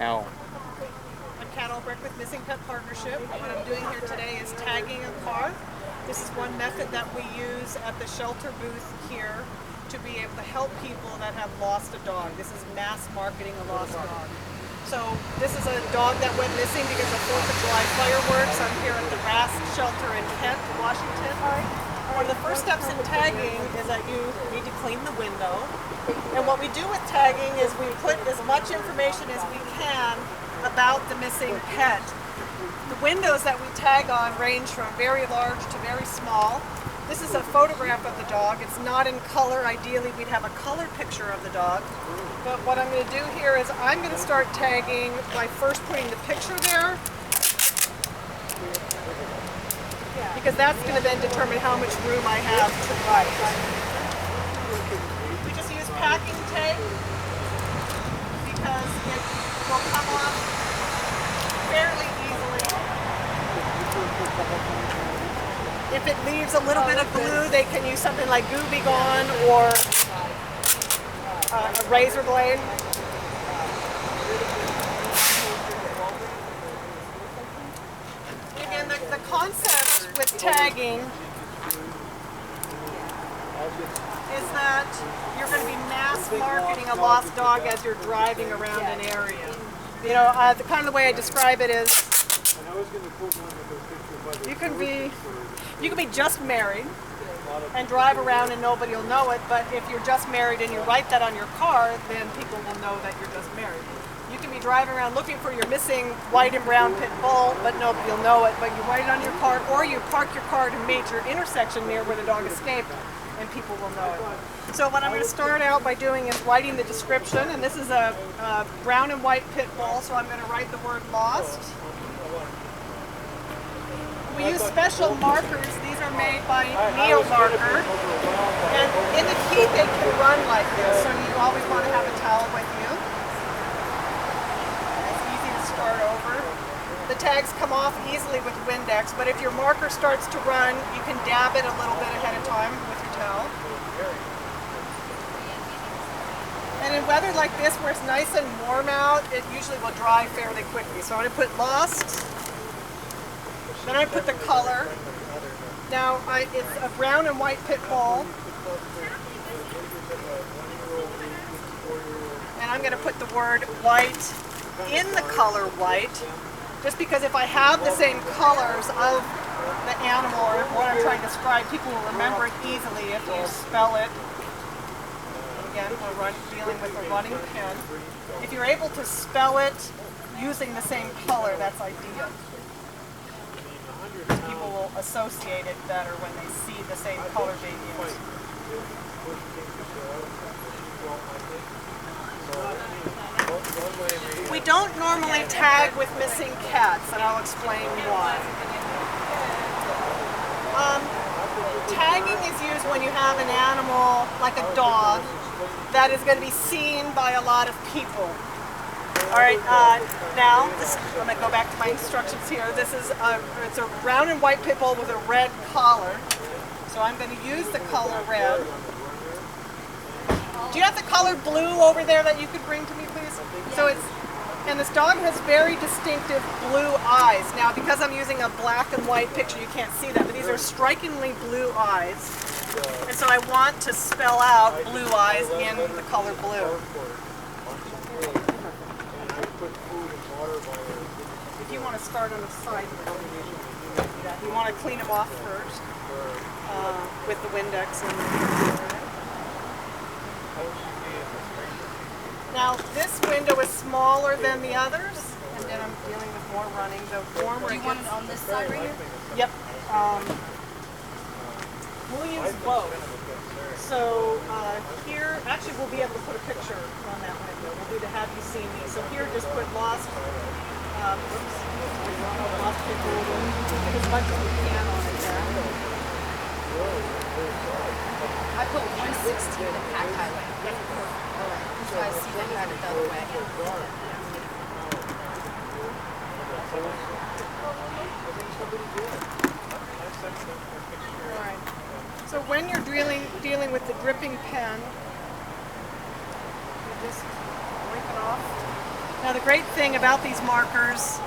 Al. I'm Kat Albrecht with Missing Pet Partnership. What I'm doing here today is tagging a car. This is one method that we use at the shelter booth here to be able to help people that have lost a dog. This is mass marketing a lost dog. So this is a dog that went missing because of 4th of July fireworks. I'm here at the RASC shelter in Kent, Washington. One of the first steps in tagging is that you need to clean the window. And what we do with tagging is we put as much information as we can about the missing pet. The windows that we tag on range from very large to very small. This is a photograph of the dog. It's not in color. Ideally, we'd have a color picture of the dog. But what I'm going to do here is I'm going to start tagging by first putting the picture there, because that's going to then determine how much room I have to write. We just use packing tape because it will come off fairly easily. If it leaves a little bit of glue, they can use something like Gooby Gone or a razor blade. Again, the concept with tagging is that you're going to be mass marketing a lost dog as you're driving around an area. You know, the kind of the way I describe it is you can be just married and drive around and nobody will know it, but if you're just married and you write that on your car, then people will know that you're just married. You can be driving around looking for your missing white and brown pit bull, but nobody will know it, but you write it on your car, or you park your car at a major intersection near where the dog escaped, and people will know it. So what I'm going to start out by doing is writing the description, and this is a brown and white pit bull, so I'm going to write the word lost. We use special markers. These are made by Neo Marker, and in the heat they can run like this, so you always want to have a towel with you. It's easy to start over. The tags come off easily with Windex, but if your marker starts to run, you can dab it a little bit ahead of time with your towel. And in weather like this, where it's nice and warm out, it usually will dry fairly quickly. So I'm going to put lost. Then I put the color. Now it's a brown and white pit bull. And I'm going to put the word white in the color white, just because if I have the same colors of the animal or what I'm trying to describe, people will remember it easily if you spell it. Again, we're dealing with a running pen. If you're able to spell it using the same color, that's ideal. People will associate it better when they see the same color being used. We don't normally tag with missing cats, and I'll explain why. Tagging is used when you have an animal, like a dog, that is going to be seen by a lot of people. All right, now I'm going to go back to my instructions here. This is it's a brown and white pit bull with a red collar. So I'm going to use the color red. Do you have the color blue over there that you could bring to me, please? So and this dog has very distinctive blue eyes. Now, because I'm using a black and white picture, you can't see that, but these are strikingly blue eyes. And so I want to spell out blue eyes in the color blue. If you want to start on the side, you want to clean them off first with the Windex. Now this window is smaller than the others, and then I'm dealing with more running. The warmer Do you want it on this side right here? Yep. We'll use both. So here, actually we'll be able to put a picture on that window. We'll do the have you seen me. So here just put lost, lost picture, as much as we can on it there. I put 116 in pack highlight. So I see that you have it the other way. All right. So when you're dealing with the dripping pen, you just wipe it off. Now Now the great thing about these markers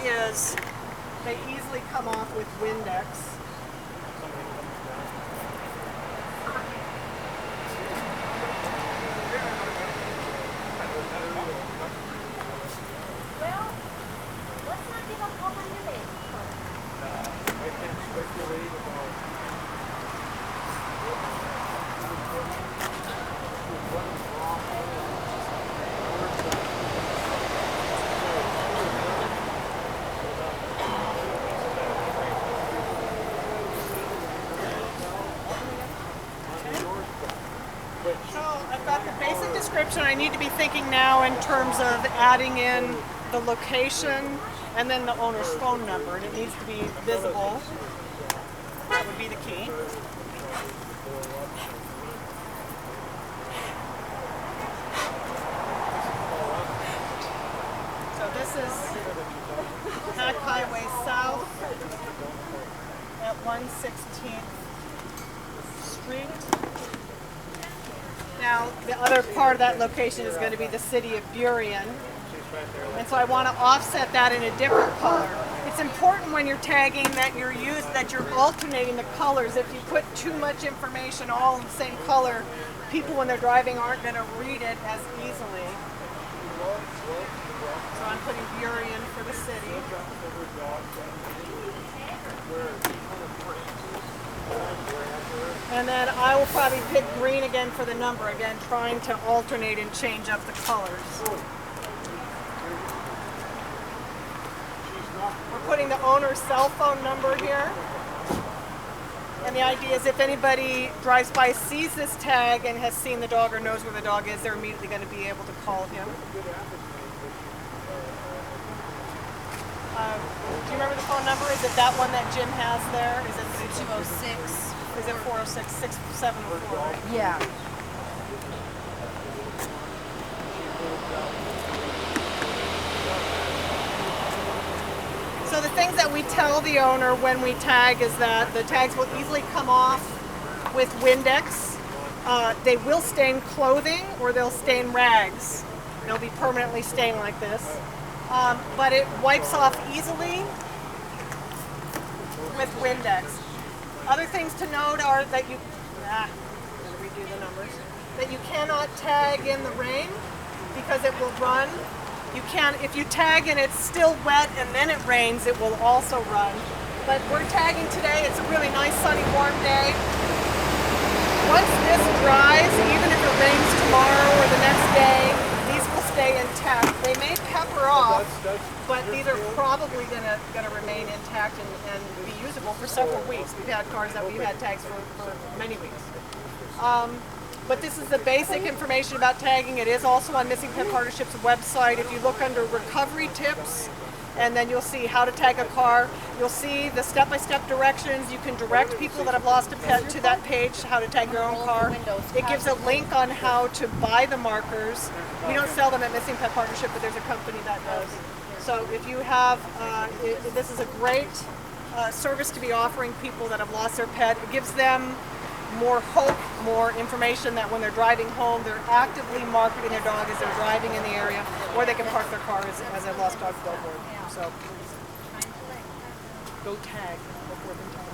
is they easily come off with Windex. So I've got the basic description. I need to be thinking now in terms of adding in the location and then the owner's phone number, and it needs to be visible. That would be the key. So this is Hack Highway South at 116th Street. Now, the other part of that location is going to be the city of Burien. And so I want to offset that in a different color. It's important when you're tagging that you're alternating the colors. If you put too much information all in the same color, people when they're driving aren't going to read it as easily. So I'm putting Burien for the city. And then I will probably pick green again for the number, again trying to alternate and change up the colors. We're putting the owner's cell phone number here. And the idea is if anybody drives by, sees this tag and has seen the dog or knows where the dog is, they're immediately going to be able to call him. Do you remember the phone number? Is it that one that Jim has there? Is it 206. Is it 406 6704? Right? Yeah. So the things that we tell the owner when we tag is that the tags will easily come off with Windex. They will stain clothing or they'll stain rags. They'll be permanently stained like this. But it wipes off easily with Windex. Other things to note are that you, redo the numbers, that you cannot tag in the rain because it will run. You can, if you tag and it's still wet and then it rains, it will also run. But we're tagging today, it's a really nice sunny warm day. Once this dries, even if it rains tomorrow or the next day, these will stay intact. They may pepper off, but these are probably gonna remain intact and be usable for several weeks. We've had cars that we've had tags for many weeks. But this is the basic information about tagging. It is also on Missing Pet Partnership's website. If you look under recovery tips, and then you'll see how to tag a car. You'll see the step-by-step directions. You can direct people that have lost a pet to that page, how to tag their own car. It gives a link on how to buy the markers. We don't sell them at Missing Pet Partnership, but there's a company that does. So if you have, this is a great service to be offering people that have lost their pet. It gives them more hope, more information that when they're driving home, they're actively marketing their dog as they're driving in the area, or they can park their car as a lost dog billboard. So go tag before the tag.